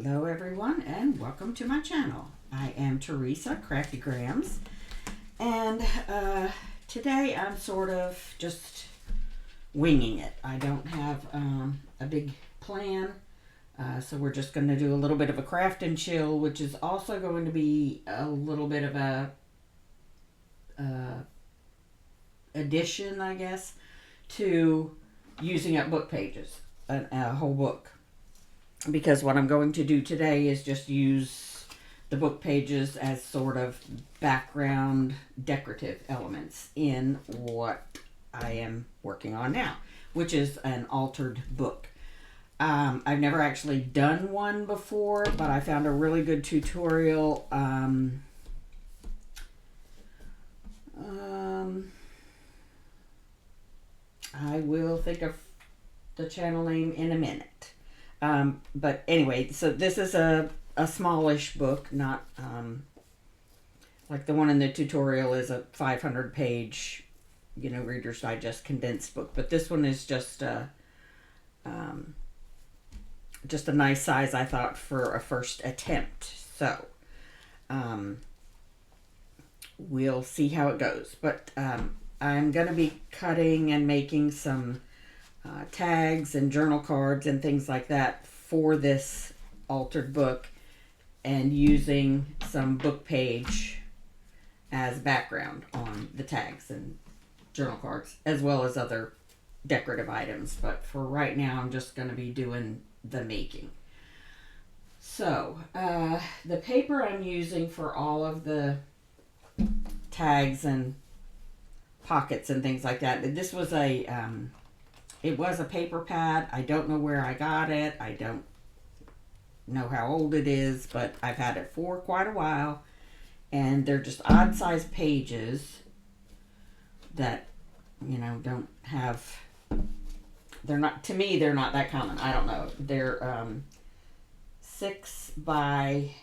Hello everyone and welcome to my channel. I am Teresa Crafty Grams, and today I'm sort of just winging it. I don't have a big plan, so we're just going to do a little bit of a craft and chill, which is also going to be a little bit of a addition, I guess, to using up book pages, a whole book. Because what I'm going to do today is just use the book pages as sort of background decorative elements in what I am working on now, which is an altered book. I've never actually done one before, but I found a really good tutorial. I will think of the channel name in a minute. But anyway, so this is a smallish book, not like the one in the tutorial is a 500 page, Reader's Digest condensed book. But this one is just a nice size, I thought, for a first attempt. So we'll see how it goes. But I'm going to be cutting and making some tags and journal cards and things like that for this altered book, and using some book page as background on the tags and journal cards, as well as other decorative items. But for right now, I'm just going to be doing the making. So the paper I'm using for all of the tags and pockets and things like that, this was it was a paper pad. I don't know where I got it. I don't know how old it is, but I've had it for quite a while. And they're just odd sized pages that, don't have, they're not, to me, they're not that common. I don't know. They're 6 by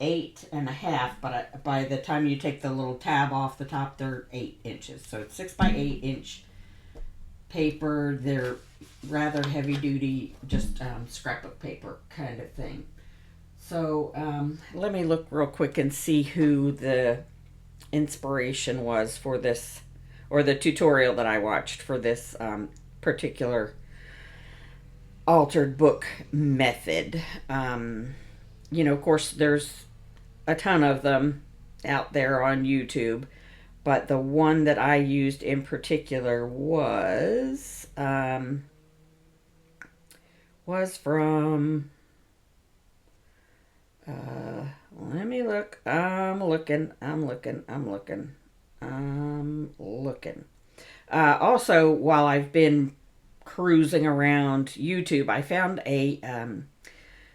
8.5, but by the time you take the little tab off the top, they're 8 inches. So it's 6 by 8 inch paper. They're rather heavy duty, just scrapbook paper kind of thing. So let me look real quick and see who the inspiration was for this, or the tutorial that I watched for this particular altered book method. Of course, there's a ton of them out there on YouTube, but the one that I used in particular was from, let me look. I'm looking. Also, while I've been cruising around YouTube, I found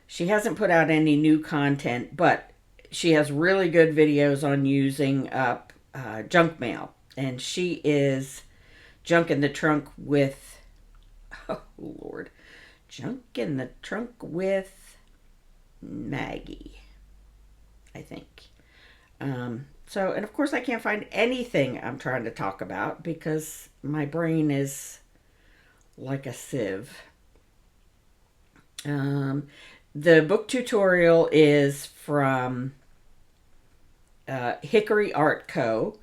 she hasn't put out any new content, but she has really good videos on using up junk mail. And she is Junk in the Trunk with, oh Lord, Junk in the Trunk with Maggie, I think. And of course I can't find anything I'm trying to talk about because my brain is like a sieve. The book tutorial is from Hickory Art Co.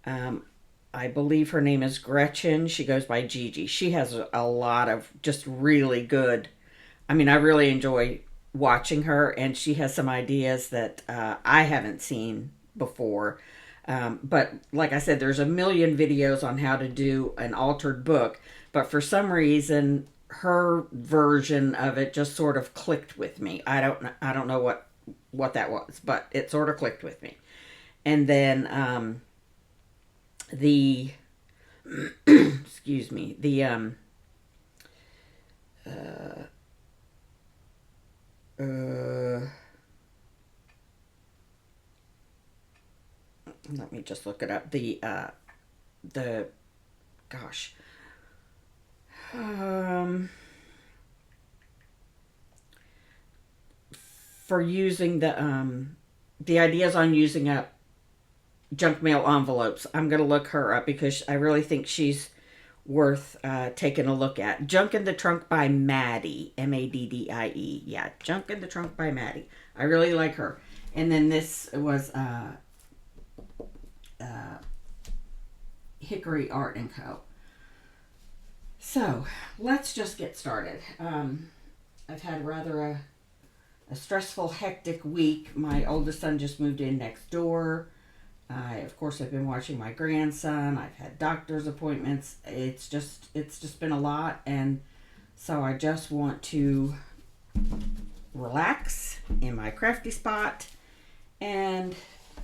I believe her name is Gretchen. She goes by Gigi. She has a lot of just really good, I really enjoy watching her, and she has some ideas that I haven't seen before. But like I said, there's a million videos on how to do an altered book, but for some reason her version of it just sort of clicked with me. I don't know what that was, but it sort of clicked with me. And then the excuse me, let me just look it up. Gosh. For using the ideas on using up junk mail envelopes, I'm going to look her up because I really think she's worth taking a look at. Junk in the Trunk by Maddie, Maddie. Yeah, Junk in the Trunk by Maddie. I really like her. And then this was Hickory Art and Co. So let's just get started. I've had rather a stressful, hectic week. My oldest son just moved in next door. Of course, I've been watching my grandson. I've had doctor's appointments. It's just been a lot, and so I just want to relax in my crafty spot and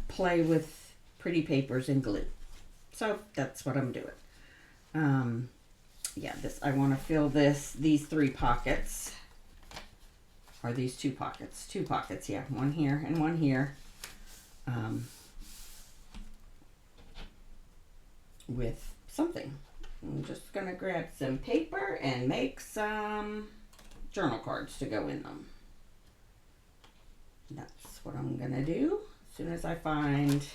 play with pretty papers and glue. So that's what I'm doing. Yeah, I want to fill these 3 pockets, or these 2 pockets. 2 pockets, yeah, one here and one here. With something. I'm just going to grab some paper and make some journal cards to go in them. That's what I'm going to do as soon as I find.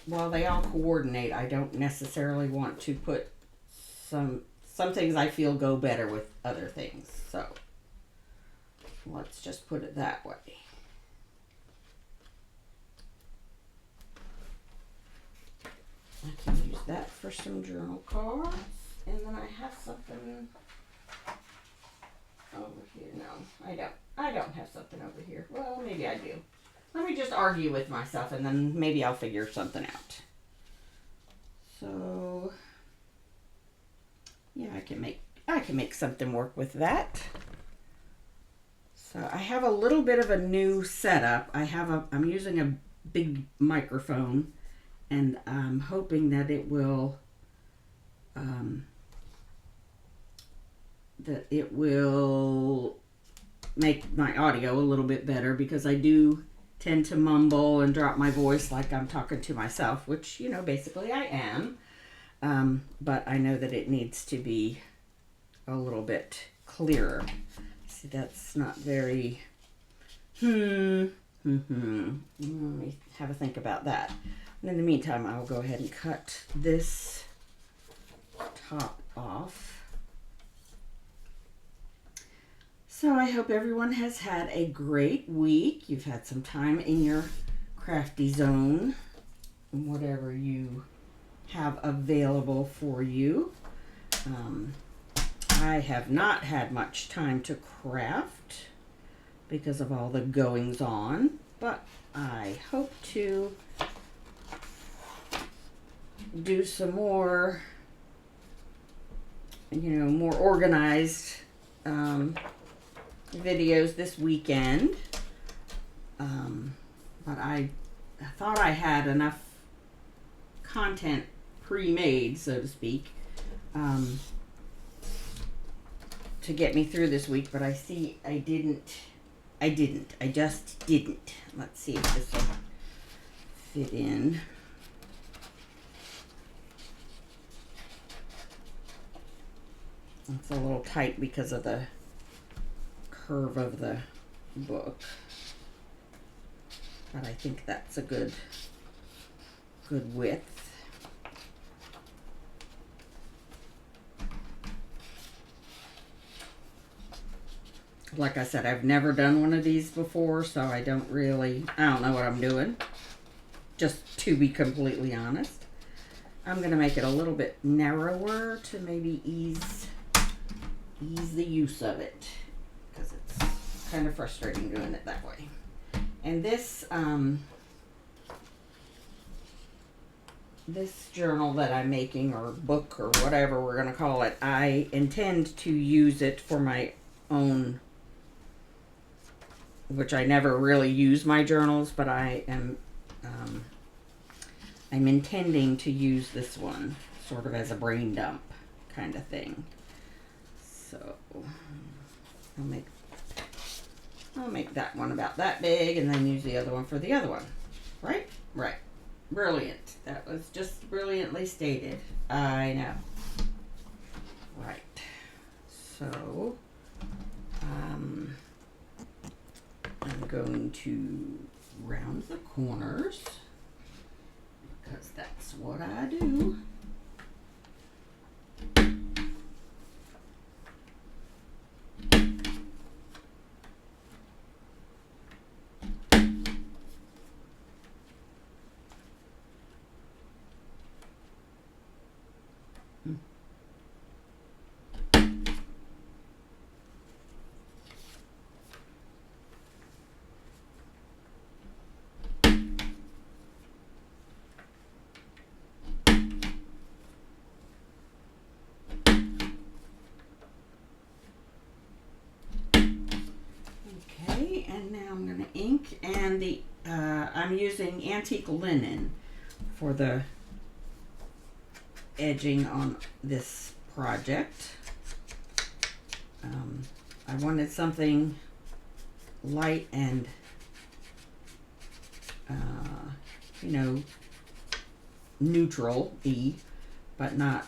While they all coordinate, I don't necessarily want to put some things I feel go better with other things. So let's just put it that way. I can use that for some journal cards. And then I have something over here. No, I don't. I don't have something over here. Well, maybe I do. Let me just argue with myself, and then maybe I'll figure something out. So, yeah, I can make something work with that. So I have a little bit of a new setup. I'm using a big microphone, and I'm hoping that it will make my audio a little bit better, because I do tend to mumble and drop my voice like I'm talking to myself, which, basically I am. But I know that it needs to be a little bit clearer. See, that's not very, let me have a think about that. And in the meantime, I'll go ahead and cut this top off. So I hope everyone has had a great week. You've had some time in your crafty zone, whatever you have available for you. I have not had much time to craft because of all the goings on, but I hope to do some more, more organized videos this weekend. But I thought I had enough content pre-made, so to speak, to get me through this week, but I see I just didn't. Let's see if this will fit in. It's a little tight because of the curve of the book, but I think that's a good width. Like I said, I've never done one of these before, so I don't know what I'm doing, just to be completely honest. I'm going to make it a little bit narrower to maybe ease the use of it, because it's kind of frustrating doing it that way. And this journal that I'm making, or book, or whatever we're going to call it, I intend to use it for my own, which I never really use my journals, but I'm intending to use this one sort of as a brain dump kind of thing. So I'll make that one about that big, and then use the other one for the other one. Right? Right. Brilliant. That was just brilliantly stated. I know. Right. So, I'm going to round the corners, because that's what I do. now I'm going to ink, and I'm using antique linen for the edging on this project. I wanted something light and neutral-y, but not,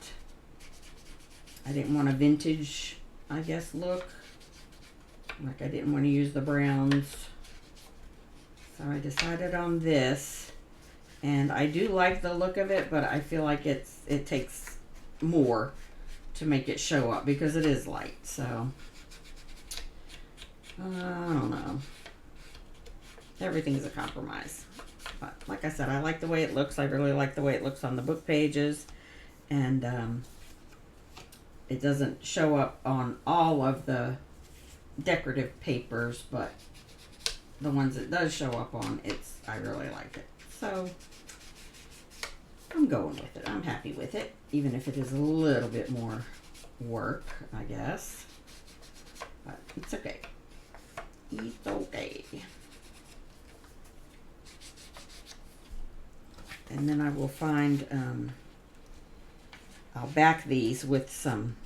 I didn't want a vintage, I guess, look. Like, I didn't want to use the browns. So I decided on this. And I do like the look of it, but I feel like it takes more to make it show up because it is light. So, I don't know. Everything's a compromise. But like I said, I like the way it looks. I really like the way it looks on the book pages. And it doesn't show up on all of the decorative papers, but the ones it does show up on, I really like it. So I'm going with it. I'm happy with it, even if it is a little bit more work, I guess. But it's okay. It's okay. And then I will find, I'll back these with some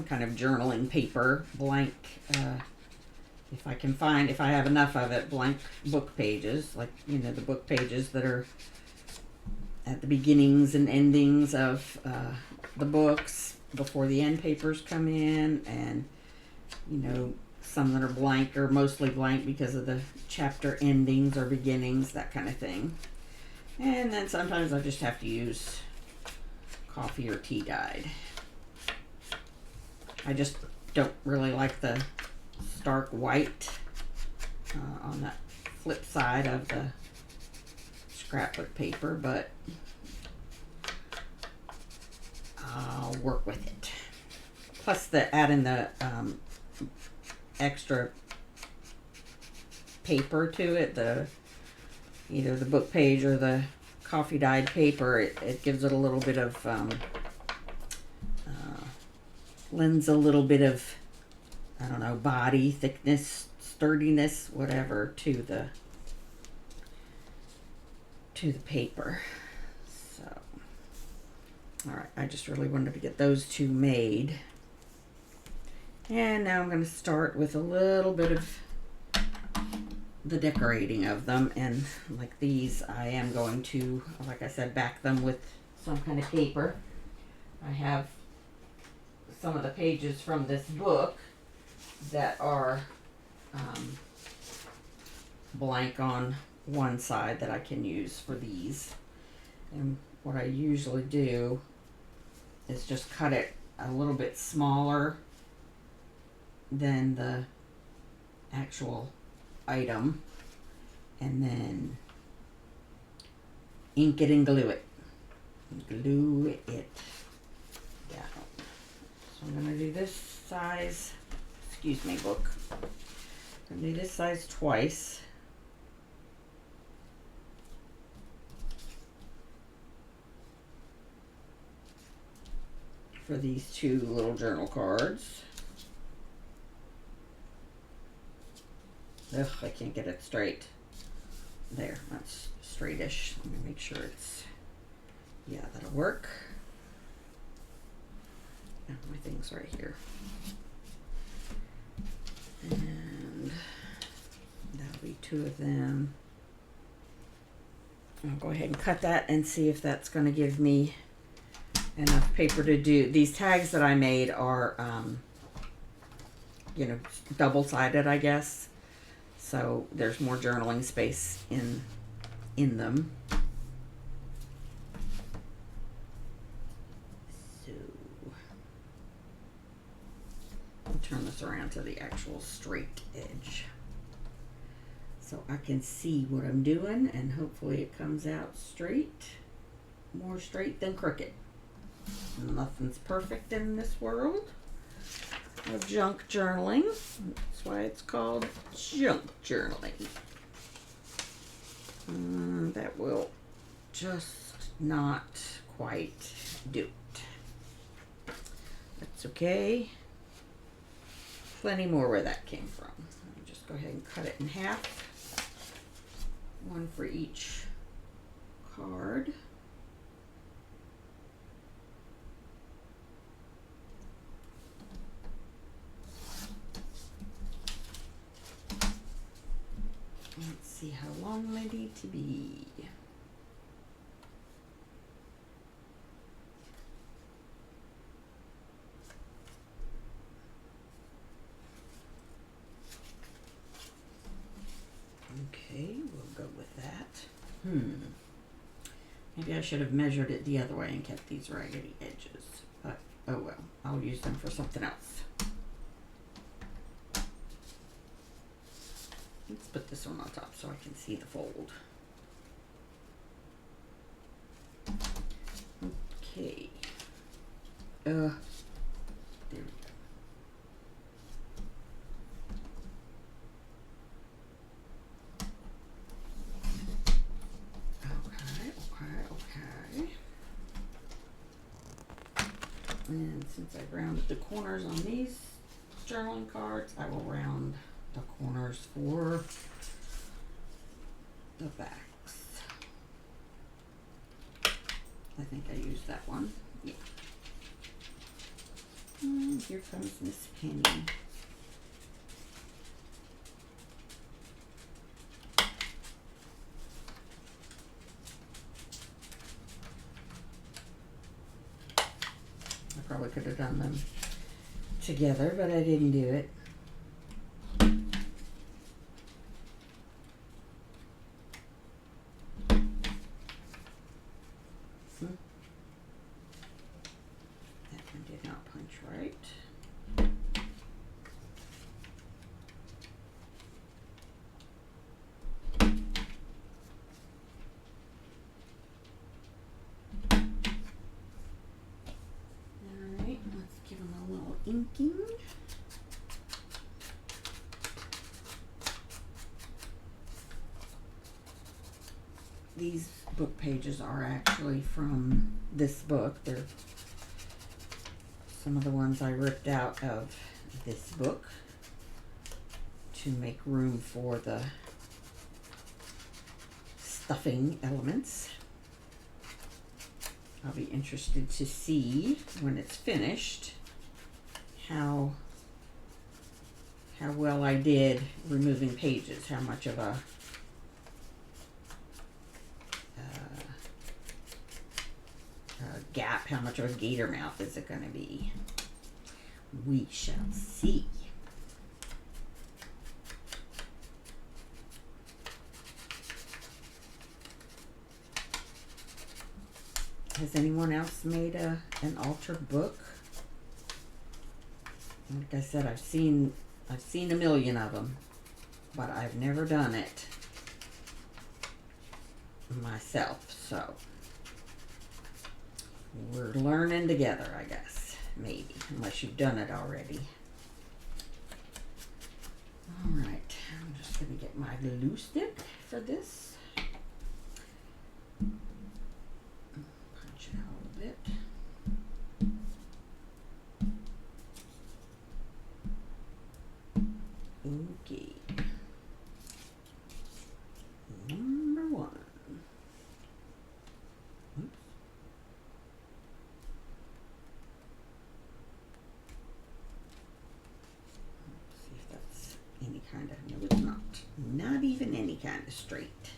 kind of journaling paper, blank, if I have enough of it, blank book pages, like, the book pages that are at the beginnings and endings of the books before the end papers come in, and, some that are blank or mostly blank because of the chapter endings or beginnings, that kind of thing. And then sometimes I just have to use coffee or tea dyed. I just don't really like the stark white on that flip side of the scrapbook paper, but I'll work with it. Plus adding the extra paper to it, either the book page or the coffee dyed paper, it gives it a little bit of lends a little bit of, I don't know, body, thickness, sturdiness, whatever, to the paper. So, all right, I just really wanted to get those two made. And now I'm going to start with a little bit of the decorating of them. And like these, I am going to, like I said, back them with some kind of paper. I have some of the pages from this book that are blank on one side that I can use for these. And what I usually do is just cut it a little bit smaller than the actual item, and then ink it and glue it. Glue it down. So I'm going to do this size, excuse me, book. I'm going to do this size twice. For these two little journal cards. Ugh, I can't get it straight. There, that's straightish. Let me make sure it's, yeah, that'll work. Oh, my thing's right here. And that'll be two of them. I'll go ahead and cut that and see if that's going to give me enough paper to do. These tags that I made are, double-sided, I guess. So there's more journaling space in them. So I'll turn this around to the actual straight edge, so I can see what I'm doing, and hopefully it comes out straight. More straight than crooked. Nothing's perfect in this world of junk journaling. That's why it's called junk journaling. That will just not quite do it. That's okay. Plenty more where that came from. I'll just go ahead and cut it in half. One for each card. Let's see how long they need to be. Okay, we'll go with that. Maybe I should have measured it the other way and kept these raggedy edges. But, oh well, I'll use them for something else. Let's put this one on top so I can see the fold. Okay. There we go. Okay. And since I've rounded the corners on these journaling cards, I will round the corners for the backs. I think I used that one. Yeah. And here comes Miss Penny. I probably could have done them together, but I didn't do it. That one did not punch right. Alright, let's give them a little inking. These book pages are actually from this book. They're some of the ones I ripped out of this book to make room for the stuffing elements. I'll be interested to see when it's finished how well I did removing pages, how much of a gap, how much of a gator mouth is it going to be? We shall see. Has anyone else made an altered book? Like I said, I've seen a million of them, but I've never done it myself, so we're learning together, I guess. Maybe, unless you've done it already. Alright, I'm just going to get my glue stick for this. Punch it out a bit. Okay. Number one. Oops. See if that's any kind of, no it's not. Not even any kind of straight.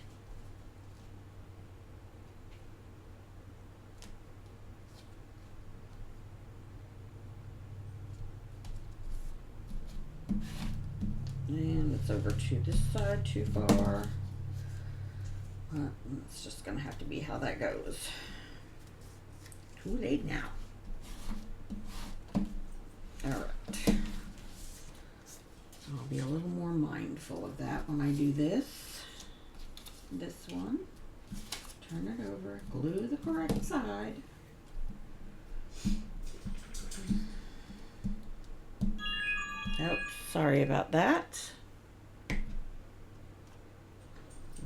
And it's over to this side too far. It's just gonna have to be how that goes. Too late now. Alright. I'll be a little more mindful of that when I do this. This one. Turn it over. Glue the correct side. Oh, sorry about that.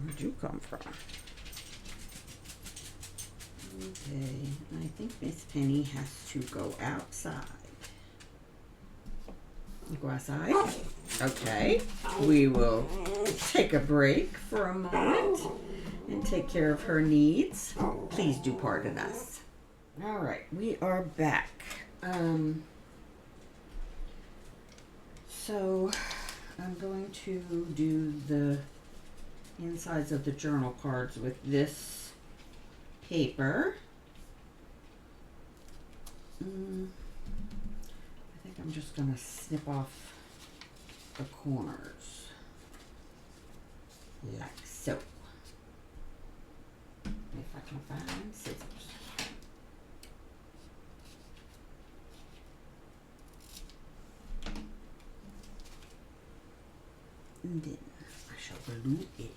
Where'd you come from? Okay, I think Miss Penny has to go outside. Go outside. Okay, we will take a break for a moment and take care of her needs. Please do pardon us. All right, we are back. So I'm going to do the insides of the journal cards with this paper. I think I'm just going to snip off the corners like so. If I can find scissors. And then I shall glue it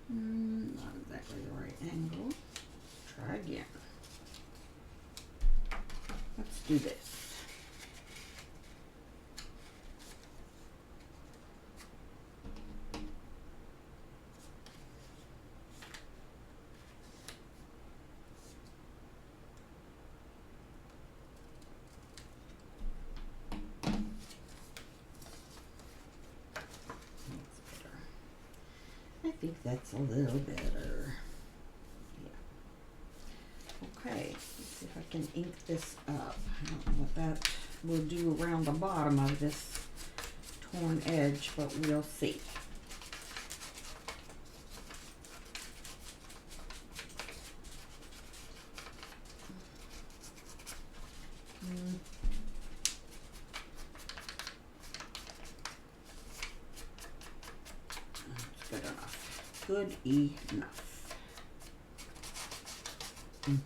in. Not exactly the right angle. Try again. Let's do this. I think that's a little better. Yeah. Okay, let's see if I can ink this up. I don't know what that will do around the bottom of this torn edge, but we'll see. That's good enough. Good enough. Okay,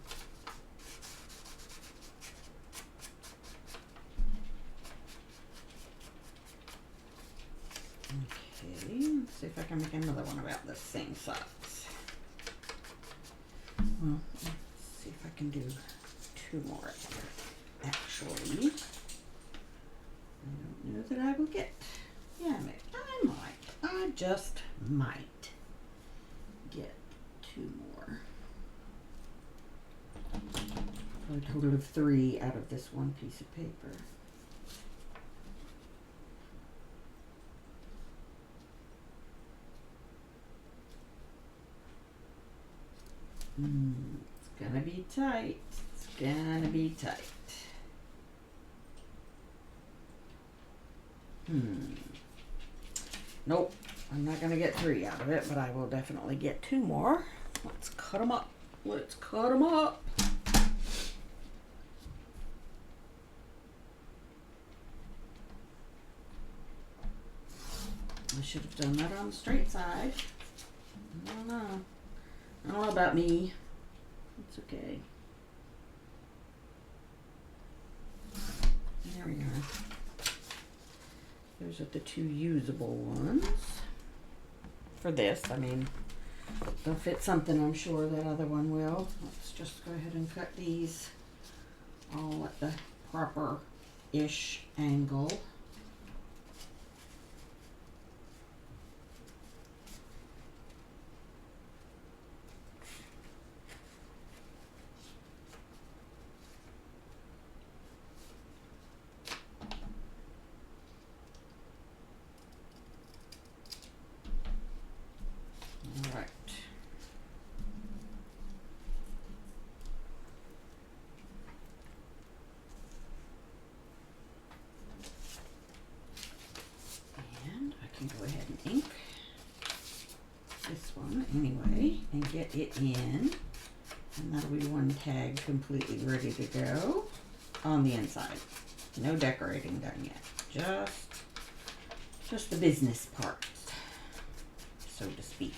let's see if I can make another one about the same size. Well, let's see if I can do two more actually. I don't know that I will get. Yeah, I might. I just might get two more. For a total of 3 out of this one piece of paper. It's gonna be tight. It's gonna be tight. Nope, I'm not gonna get 3 out of it, but I will definitely get 2 more. Let's cut them up. Let's cut them up. I should have done that on the straight side. I don't know. I don't know about me. It's okay. There we are. Those are the 2 usable ones. For this, I mean, they'll fit something, I'm sure that other one will. Let's just go ahead and cut these all at the proper-ish angle. Go ahead and ink this one anyway and get it in, and that'll be one tag completely ready to go on the inside. No decorating done yet, just the business part, so to speak.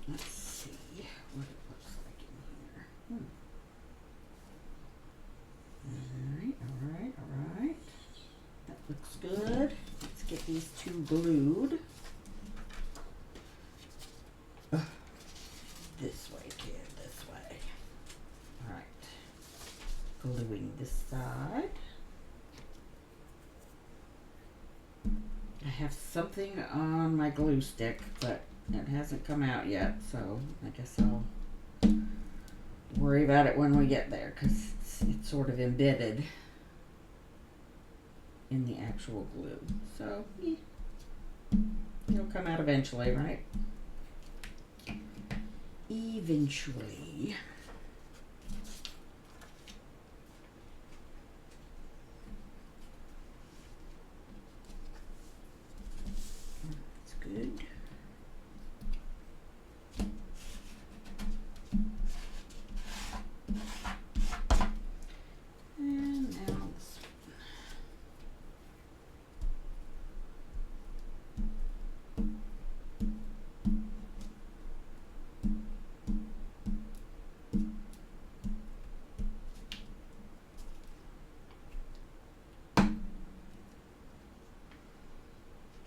Let's see what it looks like in here. Alright. these two glued. This way, kid, this way. All right. Gluing this side. I have something on my glue stick, but it hasn't come out yet, so I guess I'll worry about it when we get there, because it's sort of embedded in the actual glue. So, yeah, it'll come out eventually, right? Eventually. That's good. And now this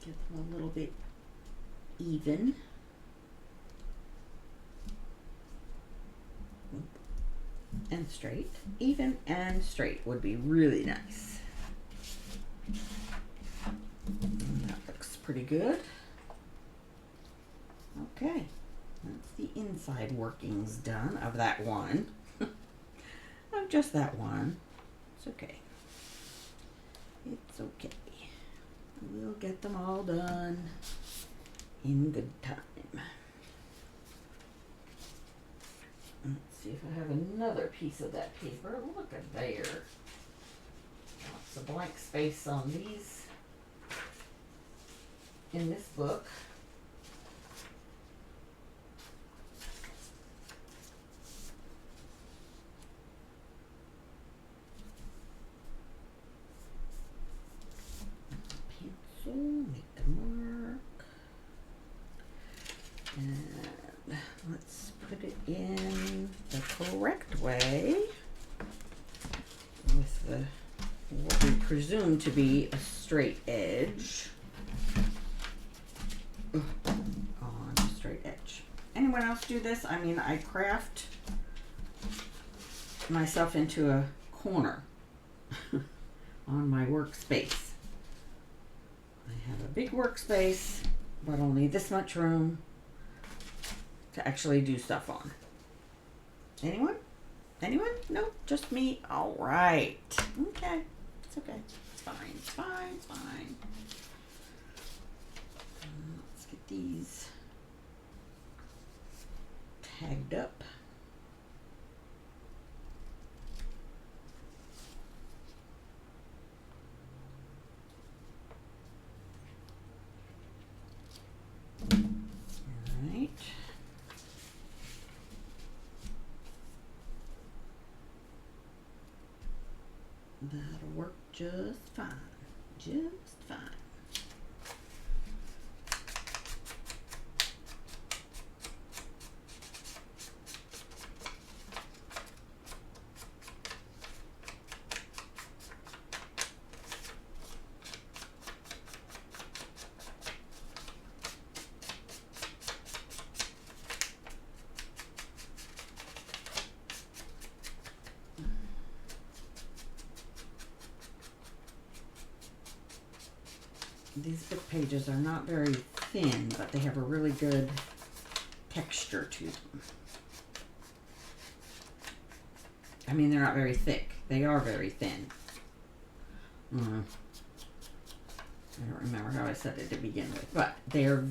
get them a little bit even. And straight. Even and straight would be really nice. And that looks pretty good. Okay, that's the inside workings done of that one. Of just that one. It's okay. It's okay. We'll get them all done in good time. Let's see if I have another piece of that paper. Look at there. Lots of blank space on these in this book. Pencil, make the mark. And let's put it in the correct way with the what we presume to be a straight edge on a straight edge. Anyone else do this? I mean, I craft myself into a corner on my workspace. I have a big workspace, but only this much room to actually do stuff on. Anyone? Anyone? No, just me. All right. Okay. It's okay. It's fine. It's fine. It's fine. Let's get these tagged up. All right. That'll work just fine. Just fine. These book pages are not very thin, but they have a really good texture to them. I mean, they're not very thick. They are very thin. I don't remember how I said it to begin with, but they're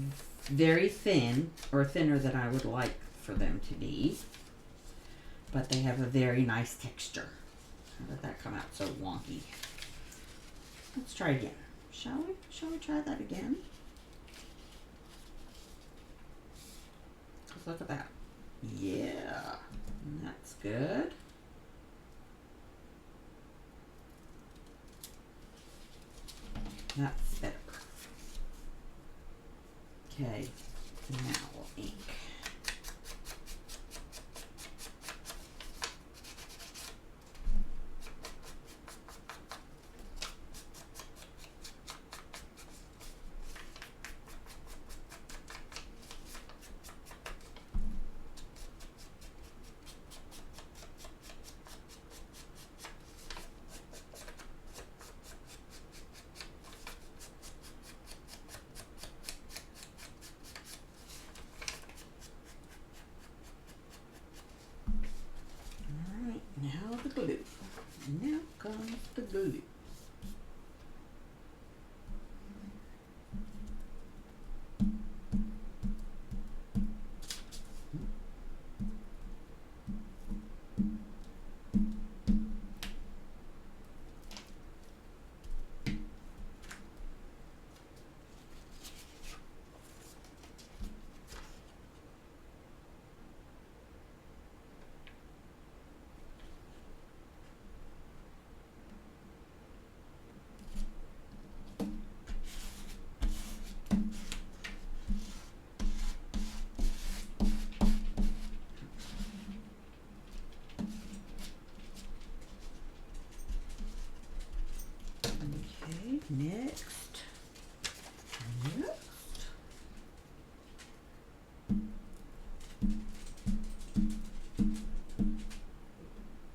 very thin, or thinner than I would like for them to be. But they have a very nice texture. How did that come out so wonky? Let's try again. Shall we? Shall we try that again? Let's look at that. Yeah, that's good. That's better. Okay, now we'll ink. Next.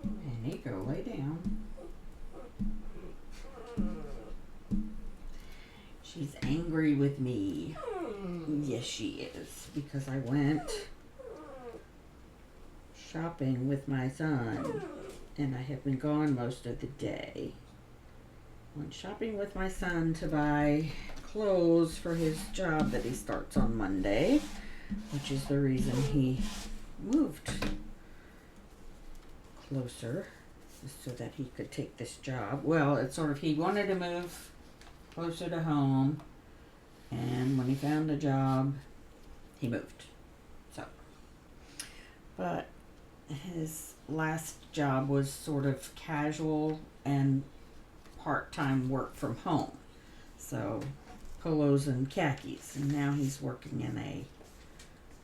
Penny, go lay down. She's angry with me. Yes, she is. Because I went shopping with my son. And I have been gone most of the day. Went shopping with my son to buy clothes for his job that he starts on Monday, which is the reason he moved closer, so that he could take this job. Well, it's sort of, he wanted to move closer to home, and when he found a job, he moved. So, but his last job was sort of casual and part-time work from home, so polos and khakis, and now he's working in a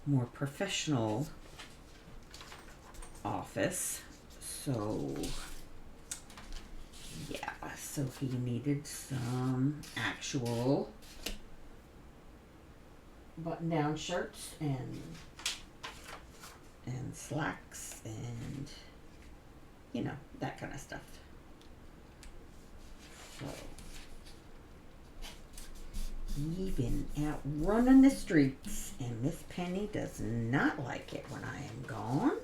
more professional office. So yeah, so he needed some actual button-down shirts and slacks and, you know, that kind of stuff. So he's been out running the streets, and Miss Penny does not like it when I am gone. And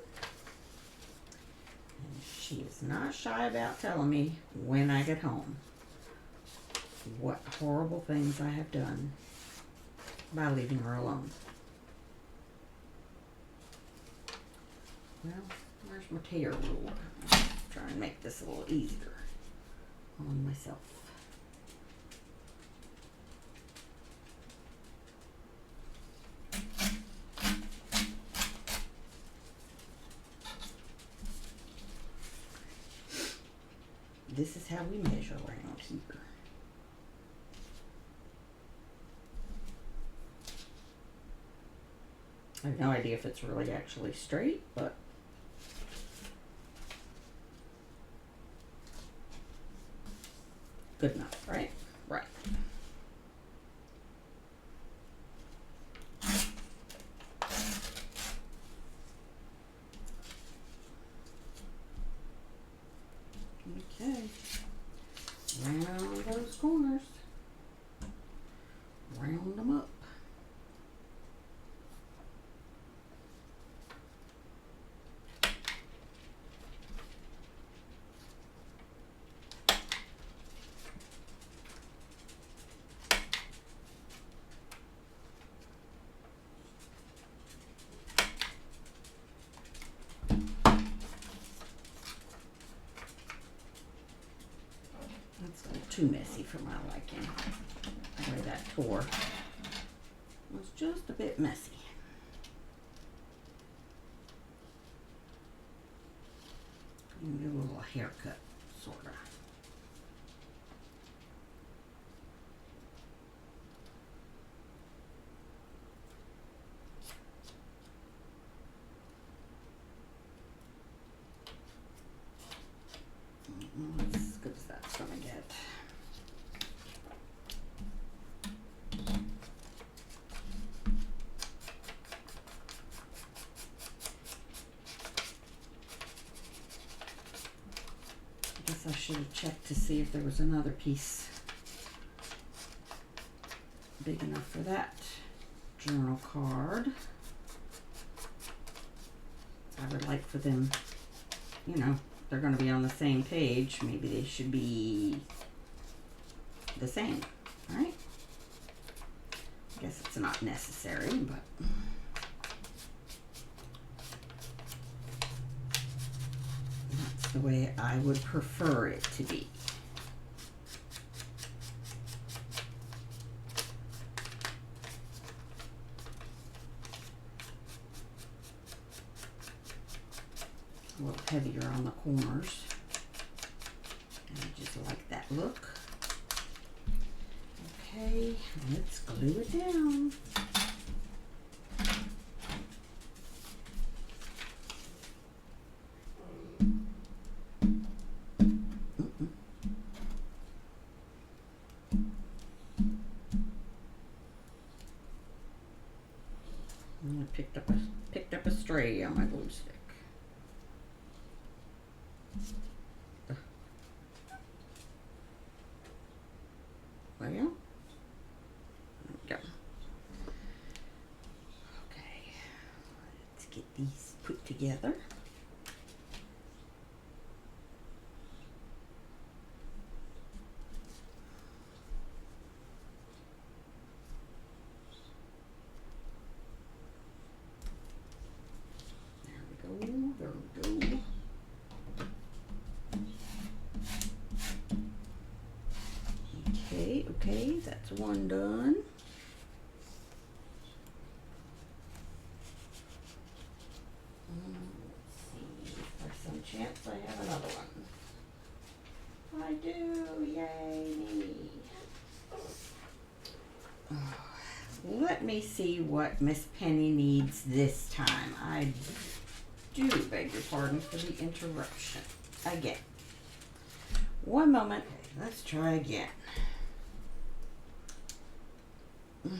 she is not shy about telling me when I get home what horrible things I have done by leaving her alone. Well, where's my tear rule? Try and make this a little easier on myself. This is how we measure around here. I have no idea if it's really actually straight, but good enough, right? Right. Okay. Round those corners. Round them up. That's a little too messy for my liking. The way that tore was just a bit messy. And do a little haircut, sort of. As good as that's gonna get. I guess I should have checked to see if there was another piece big enough for that journal card. I would like for them, you know, they're going to be on the same page. Maybe they should be the same, right? I guess it's not necessary, but that's the way I would prefer it to be. A little heavier on the corners. And I just like that look. Okay, let's glue it down. Well, there we go. Okay, let's get these put together. There we go. Okay, that's one done. Let's see, there's some chance I have another one. I do, yay me. Let me see what Miss Penny needs this time. I do beg your pardon for the interruption. Again. One moment. Let's try again. Uh-oh.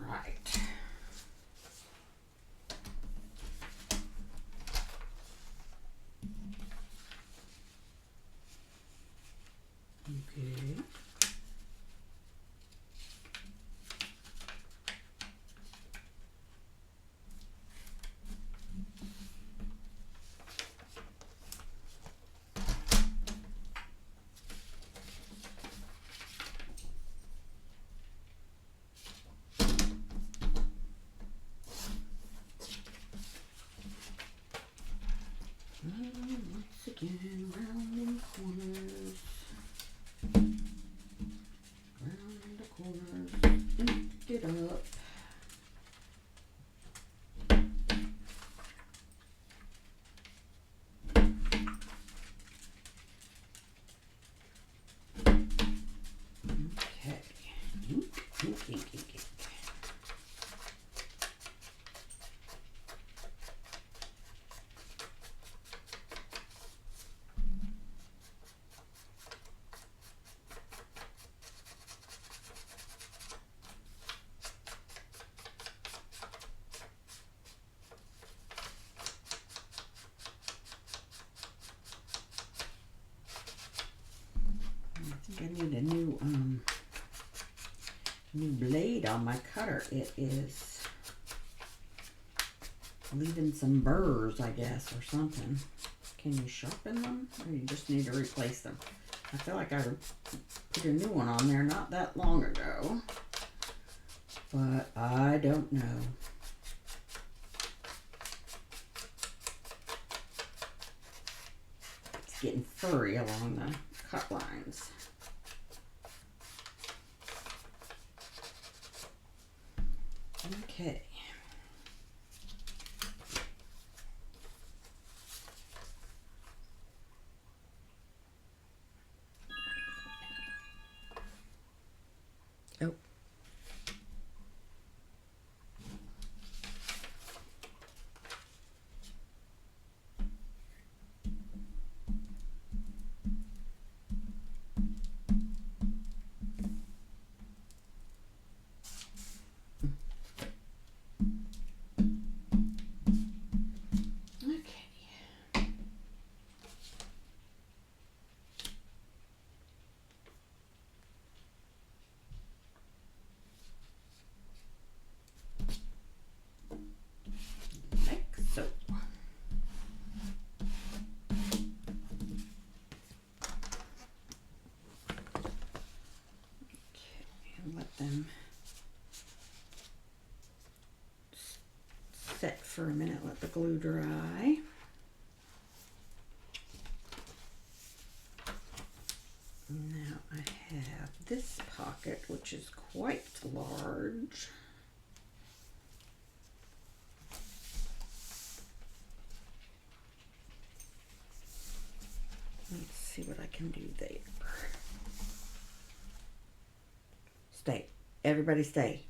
Right. Okay. Once again, rounding corners. Round the corners. Lift it up. Okay. Ink. I need a new blade on my cutter. It is leaving some burrs, I guess, or something. Can you sharpen them, or you just need to replace them? I feel like I put a new one on there not that long ago, but I don't know. It's getting furry along the cut lines. Okay. Oh. Them set for a minute, let the glue dry. this pocket, which is quite large. Let's see what I can do there. Stay. Everybody stay.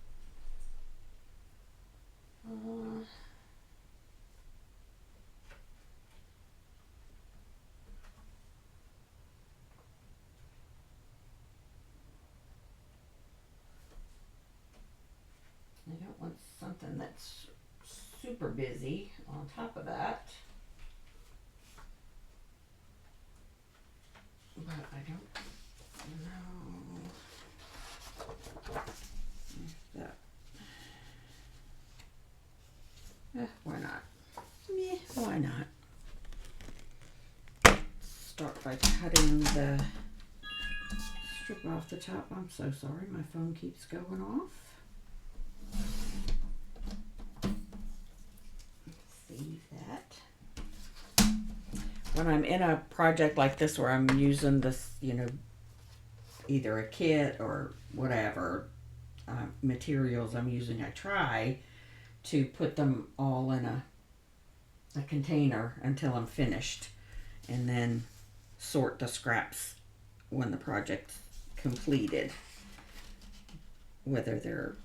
I don't want something that's super busy on top of that. But I don't know if that. Why not? Yeah, why not? Start by cutting the strip off the top. I'm so sorry, my phone keeps going off. Save that. When I'm in a project like this where I'm using this, either a kit or whatever materials I'm using, I try to put them all in a container until I'm finished, and then sort the scraps when the project's completed. Whether they're,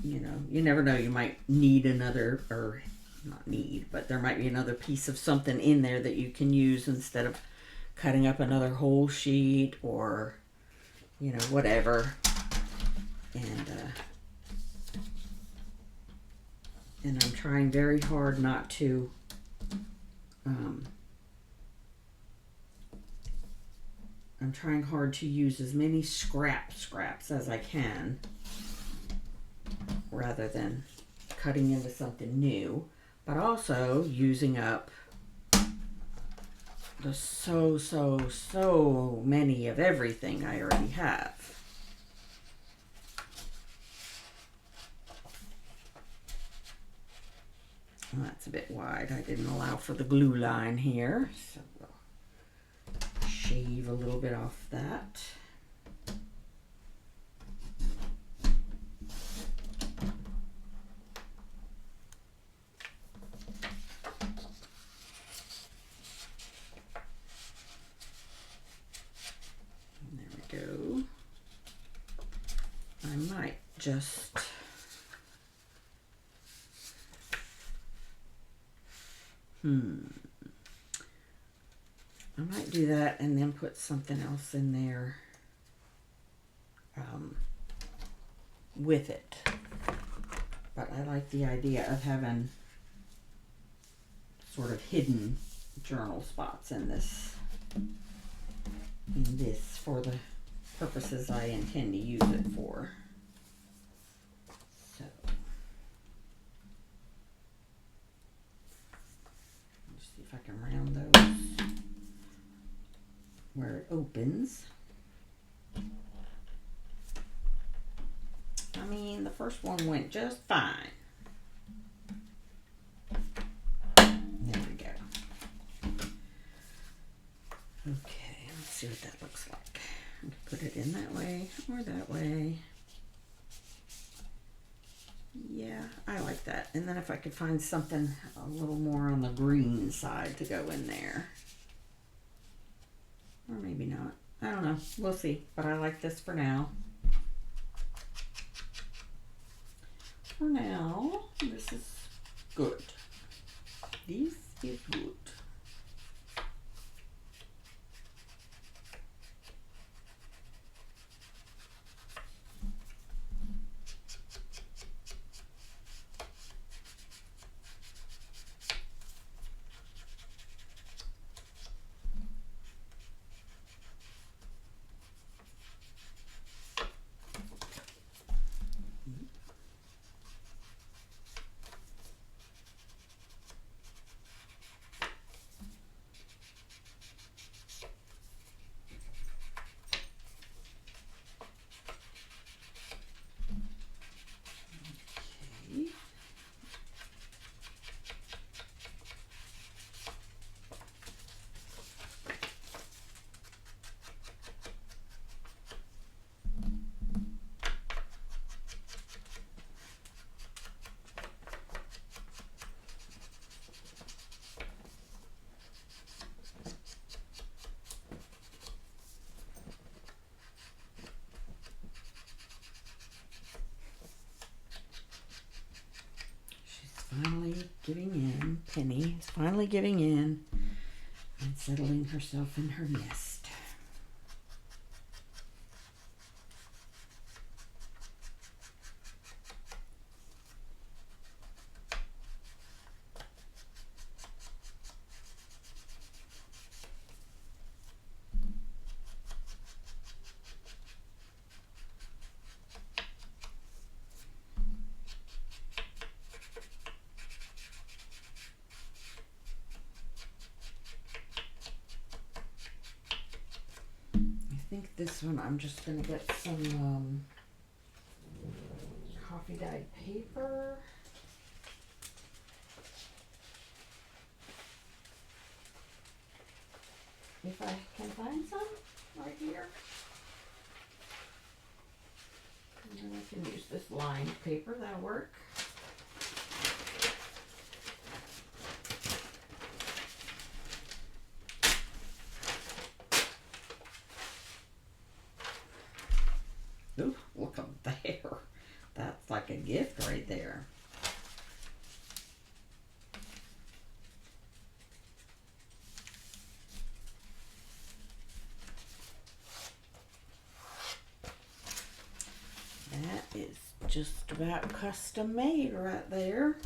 you never know, you might need another, or not need, but there might be another piece of something in there that you can use instead of cutting up another whole sheet or, whatever. And I'm trying very hard not to I'm trying hard to use as many scraps as I can rather than cutting into something new, but also using up the so many of everything I already have. Well, that's a bit wide. I didn't allow for the glue line here, so we'll shave a little bit off that. And there we go. I might just I might do that and then put something else in there with it. But I like the idea of having sort of hidden journal spots in this for the purposes I intend to use it for. So let's see if I can round those where it opens. I mean, the first one went just fine. There we go. Okay, let's see what that looks like. I can put it in that way or that way. Yeah, I like that. And then if I could find something a little more on the green side to go in there. Or maybe not. I don't know. We'll see. But I like this for now. For now, this is good. This is good. finally giving in and settling herself in her nest. I think this one I'm just going to get some coffee dyed paper. If I can find some right here. And then I can use this lined paper, that'll work. Ooh, look up there. That's like a gift right there. That is just about custom made right there.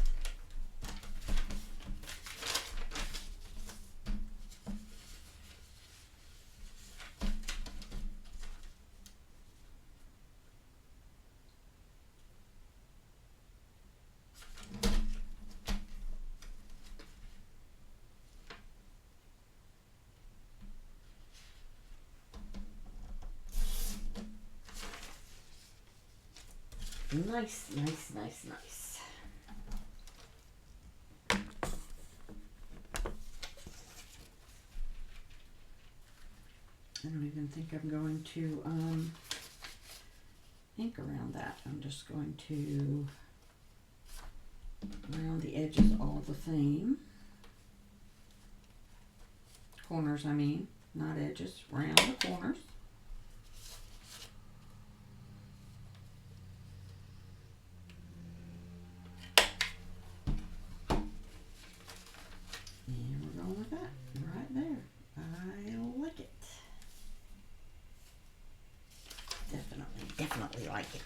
Nice, nice, nice, nice. I don't even think I'm going to ink around that. I'm just going to round the edges all the same. Corners, I mean, not edges. Round the corners. And we're going with that right there. I like it. Definitely like it.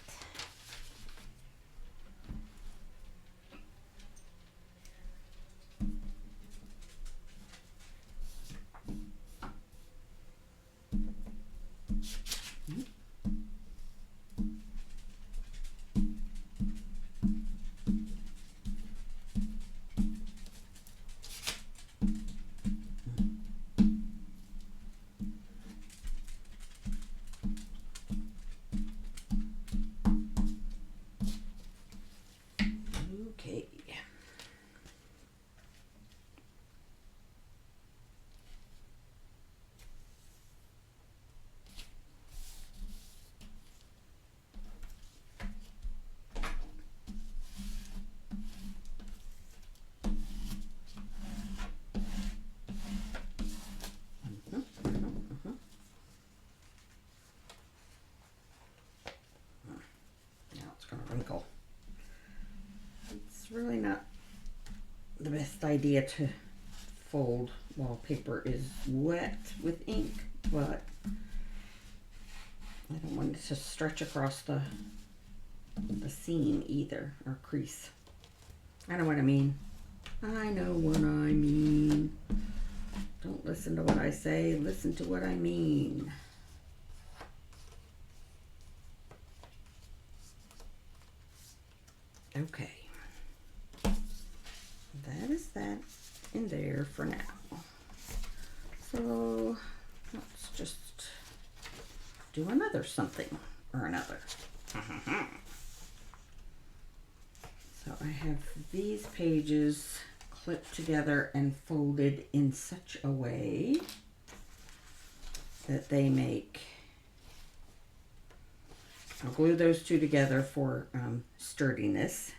Okay. Now it's going to wrinkle. It's really not the best idea to fold while paper is wet with ink, but I don't want it to stretch across the seam either, or crease. I know what I mean. I know what I mean. Don't listen to what I say, listen to what I mean. Okay. That is that in there for now. So let's just do another something or another. So I have these pages clipped together and folded in such a way that they make, I'll glue those two together for sturdiness.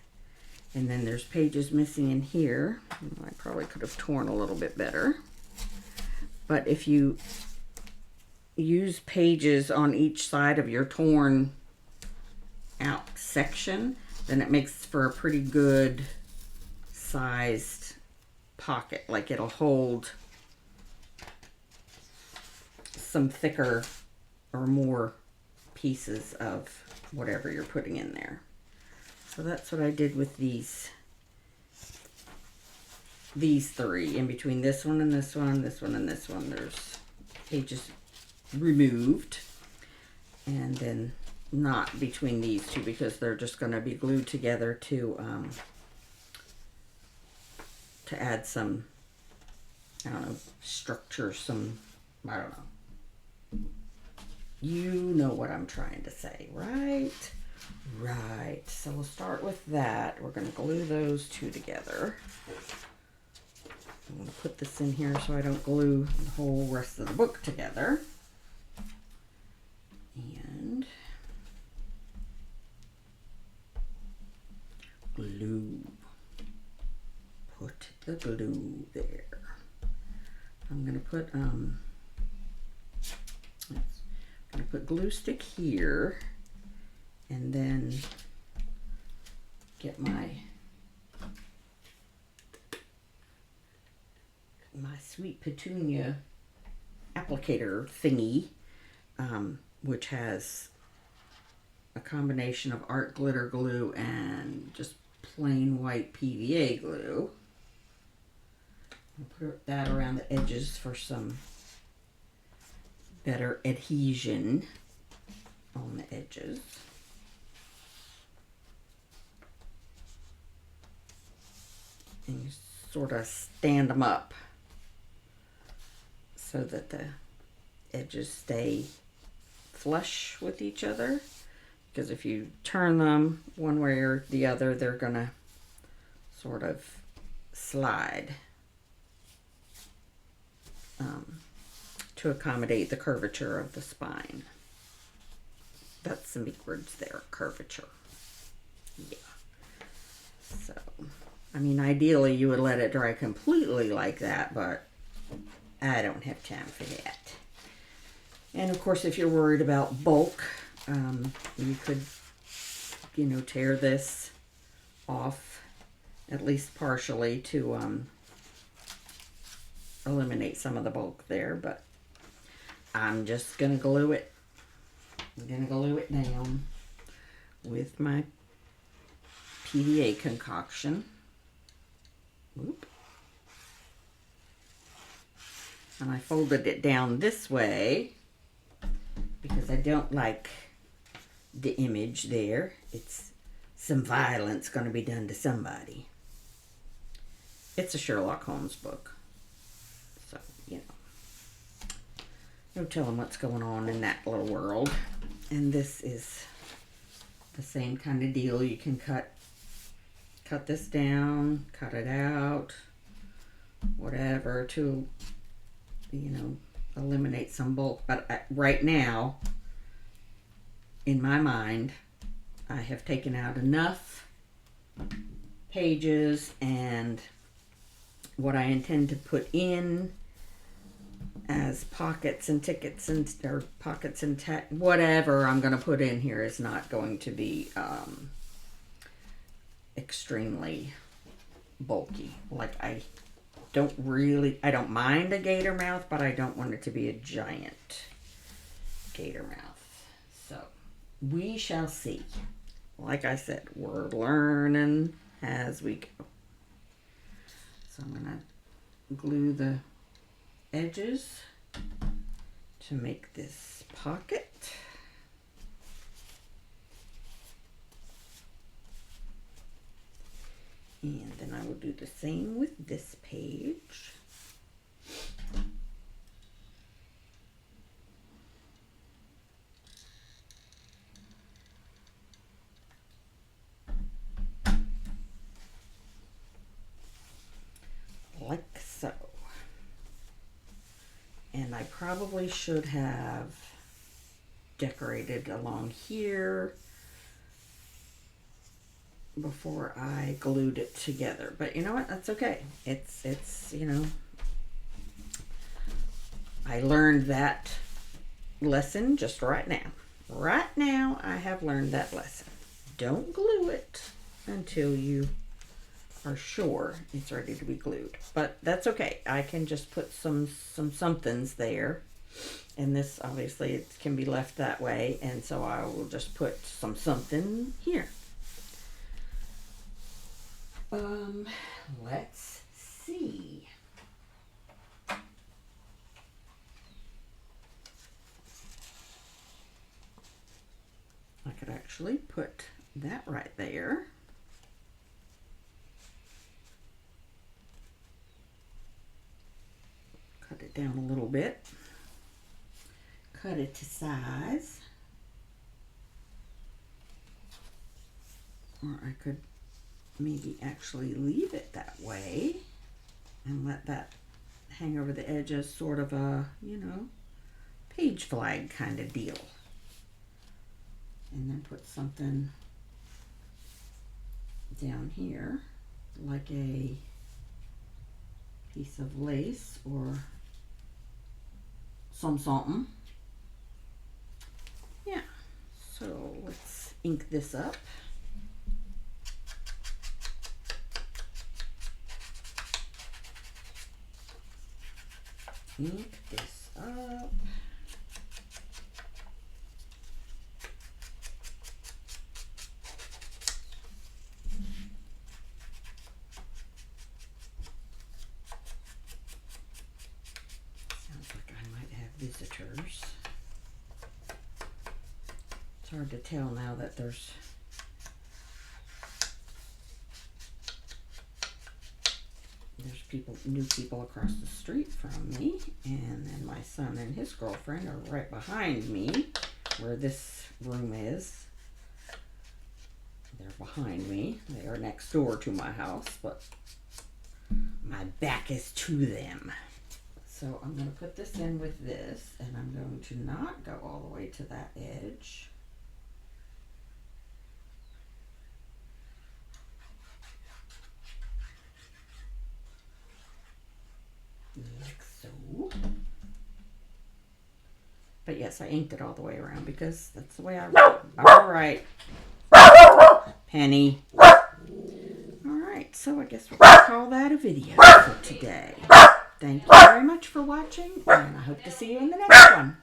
And then there's pages missing in here. I probably could have torn a little bit better. But if you use pages on each side of your torn out section, then it makes for a pretty good sized pocket, like it'll hold some thicker or more pieces of whatever you're putting in there. So that's what I did with these three. In between this one and this one, this one and this one, there's pages removed. And then not between these two, because they're just going to be glued together to add some, I don't know, structure, some, I don't know. You know what I'm trying to say, right? Right. So we'll start with that. We're going to glue those two together. I'm going to put this in here so I don't glue the whole rest of the book together. And glue. Put the glue there. I'm going to put glue stick here, and then get my sweet petunia applicator thingy, which has a combination of art glitter glue and just plain white PVA glue. I'll put that around the edges for some better adhesion on the edges. And you sort of stand them up so that the edges stay flush with each other. Because if you turn them one way or the other, they're gonna sort of slide to accommodate the curvature of the spine. That's some big words there, curvature. Yeah. So, I mean, ideally you would let it dry completely like that, but I don't have time for that. And of course, if you're worried about bulk, you could, you know, tear this off at least partially to eliminate some of the bulk there, but I'm just gonna glue it. I'm gonna glue it down with my PVA concoction. Oop. And I folded it down this way because I don't like the image there. It's some violence going to be done to somebody. It's a Sherlock Holmes book. So, you know. No telling what's going on in that little world. And this is the same kind of deal. You can cut this down, cut it out, whatever, to, you know, eliminate some bulk. But right now, in my mind, I have taken out enough pages and what I intend to put in as pockets and tickets and or pockets and whatever I'm going to put in here is not going to be extremely bulky. Like I don't mind a gator mouth, but I don't want it to be a giant gator mouth. So we shall see. Like I said, we're learning as we go. So I'm going to glue the edges to make this pocket. And then I will do the same with this page. Like so. And I probably should have decorated along here before I glued it together. But you know what? That's okay. It's you know, I learned that lesson just right now. Right now, I have learned that lesson. Don't glue it until you are sure it's ready to be glued. But that's okay. I can just put some somethings there. And this, obviously, it can be left that way. And so I will just put something here. Let's see. I could actually put that right there. Cut it down a little bit. Cut it to size. Or I could maybe actually leave it that way and let that hang over the edge as sort of a, you know, page flag kind of deal. And then put something down here, like a piece of lace or something. Yeah, so let's ink this up. Ink this up. Sounds like I might have visitors. It's hard to tell now that there's new people across the street from me, and then my son and his girlfriend are right behind me where this room is. They're behind me. They are next door to my house, but my back is to them. So I'm going to put this in with this, and I'm going to not go all the way to that edge. Like so. But yes, I inked it all the way around because that's the way I roll. All right, Penny. All right, so I guess we're going to call that a video for today. Thank you very much for watching, and I hope to see you in the next one.